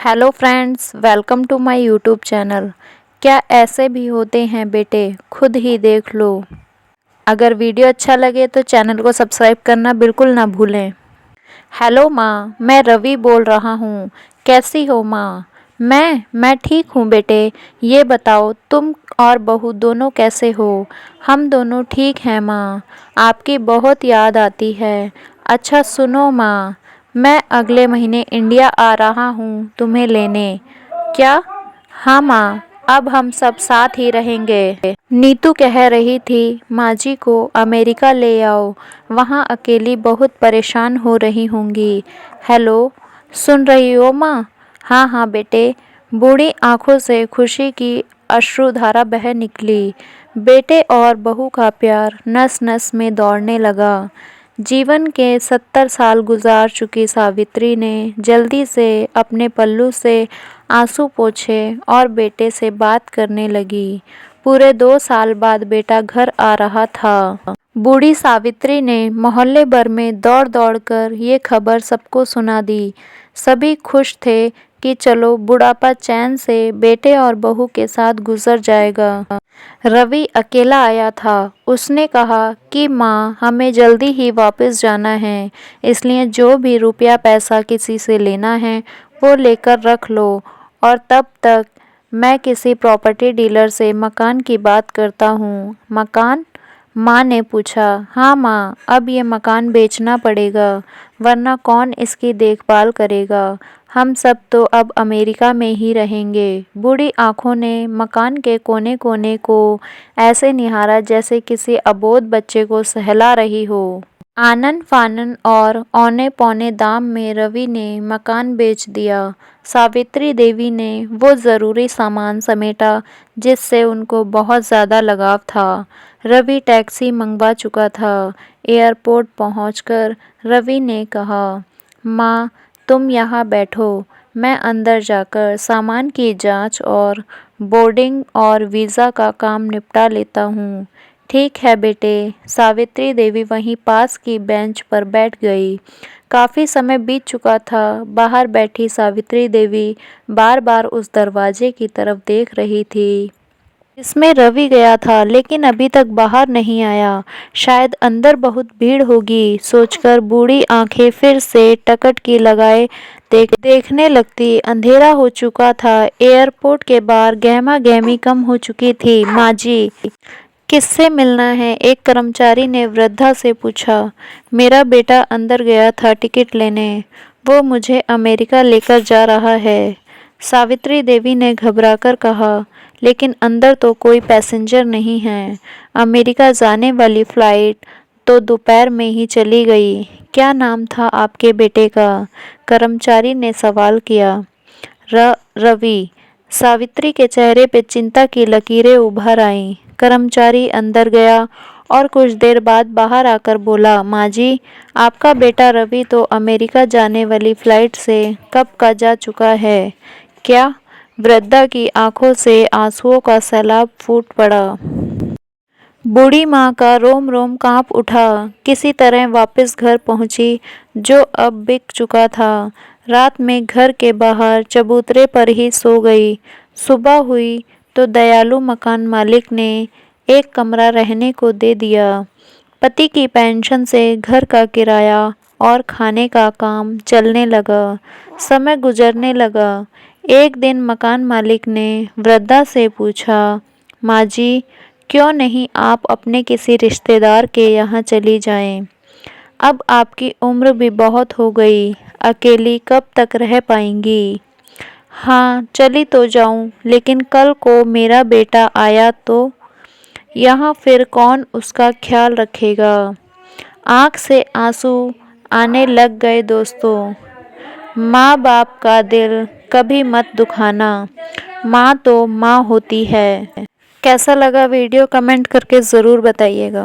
Hello friends, welcome to my YouTube channel. क्या ऐसे भी होते हैं बेटे? खुद ही देख लो। अगर वीडियो अच्छा लगे तो चैनल को सब्सक्राइब करना बिल्कुल ना भूलें। हेलो माँ, मैं रवि बोल रहा हूँ। कैसी हो माँ? मैं ठीक हूँ बेटे। ये बताओ तुम और बहू दोनों कैसे हो? हम दोनों ठीक हैं माँ। आपकी बहुत याद आती है। अच्छा सुनो माँ, मैं अगले महीने इंडिया आ रहा हूँ तुम्हें लेने। क्या? हाँ माँ, अब हम सब साथ ही रहेंगे। नीतू कह रही थी माँ जी को अमेरिका ले आओ, वहाँ अकेली बहुत परेशान हो रही होंगी। हेलो, सुन रही हो माँ? हाँ हाँ बेटे। बूढ़ी आंखों से खुशी की अश्रुधारा बह निकली। बेटे और बहू का प्यार नस नस में दौड़ने लगा। जीवन के 70 साल गुजार चुकी सावित्री ने जल्दी से अपने पल्लू से आंसू पोंछे और बेटे से बात करने लगी। पूरे 2 साल बाद बेटा घर आ रहा था। बूढ़ी सावित्री ने मोहल्ले भर में दौड़ दौड़ कर ये खबर सबको सुना दी। सभी खुश थे कि चलो बुढ़ापा चैन से बेटे और बहू के साथ गुजर जाएगा। रवि अकेला आया था। उसने कहा कि माँ, हमें जल्दी ही वापस जाना है, इसलिए जो भी रुपया पैसा किसी से लेना है वो लेकर रख लो, और तब तक मैं किसी प्रॉपर्टी डीलर से मकान की बात करता हूँ। मकान? माँ ने पूछा। हाँ माँ, अब ये मकान बेचना पड़ेगा, वरना कौन इसकी देखभाल करेगा? हम सब तो अब अमेरिका में ही रहेंगे। बूढ़ी आंखों ने मकान के कोने कोने को ऐसे निहारा जैसे किसी अबोध बच्चे को सहला रही हो। आनन फानन और औने पौने दाम में रवि ने मकान बेच दिया। सावित्री देवी ने वो ज़रूरी सामान समेटा जिससे उनको बहुत ज़्यादा लगाव था। रवि टैक्सी मंगवा चुका था। एयरपोर्ट पहुंचकर रवि ने कहा, माँ, तुम यहाँ बैठो, मैं अंदर जाकर सामान की जांच और बोर्डिंग और वीज़ा का काम निपटा लेता हूँ। ठीक है बेटे। सावित्री देवी वहीं पास की बेंच पर बैठ गई। काफ़ी समय बीत चुका था। बाहर बैठी सावित्री देवी बार बार उस दरवाजे की तरफ देख रही थी इसमें रवि गया था, लेकिन अभी तक बाहर नहीं आया। शायद अंदर बहुत भीड़ होगी सोचकर बूढ़ी आंखें फिर से टकट की लगाए देखने लगती। अंधेरा हो चुका था। एयरपोर्ट के बाहर गहमा गहमी कम हो चुकी थी। माँ जी, किससे मिलना है? एक कर्मचारी ने वृद्धा से पूछा। मेरा बेटा अंदर गया था टिकट लेने, वो मुझे अमेरिका लेकर जा रहा है, सावित्री देवी ने घबराकर कहा। लेकिन अंदर तो कोई पैसेंजर नहीं है। अमेरिका जाने वाली फ्लाइट तो दोपहर में ही चली गई। क्या नाम था आपके बेटे का? कर्मचारी ने सवाल किया। रवि। सावित्री के चेहरे पे चिंता की लकीरें उभर आईं। कर्मचारी अंदर गया और कुछ देर बाद बाहर आकर बोला, माँ जी, आपका बेटा रवि तो अमेरिका जाने वाली फ्लाइट से कब का जा चुका है। क्या? वृद्धा की आंखों से आंसुओं का सैलाब फूट पड़ा। बूढ़ी माँ का रोम रोम कांप उठा। किसी तरह वापस घर पहुंची, जो अब बिक चुका था। रात में घर के बाहर चबूतरे पर ही सो गई। सुबह हुई तो दयालु मकान मालिक ने एक कमरा रहने को दे दिया। पति की पेंशन से घर का किराया और खाने का काम चलने लगा। समय गुजरने लगा। एक दिन मकान मालिक ने वृद्धा से पूछा, माँ जी, क्यों नहीं आप अपने किसी रिश्तेदार के यहाँ चली जाएं? अब आपकी उम्र भी बहुत हो गई, अकेली कब तक रह पाएंगी? हाँ, चली तो जाऊं, लेकिन कल को मेरा बेटा आया तो यहाँ फिर कौन उसका ख्याल रखेगा? आँख से आंसू आने लग गए दोस्तों। माँ बाप का दिल कभी मत दुखाना, माँ तो माँ होती है। कैसा लगा वीडियो कमेंट करके ज़रूर बताइएगा।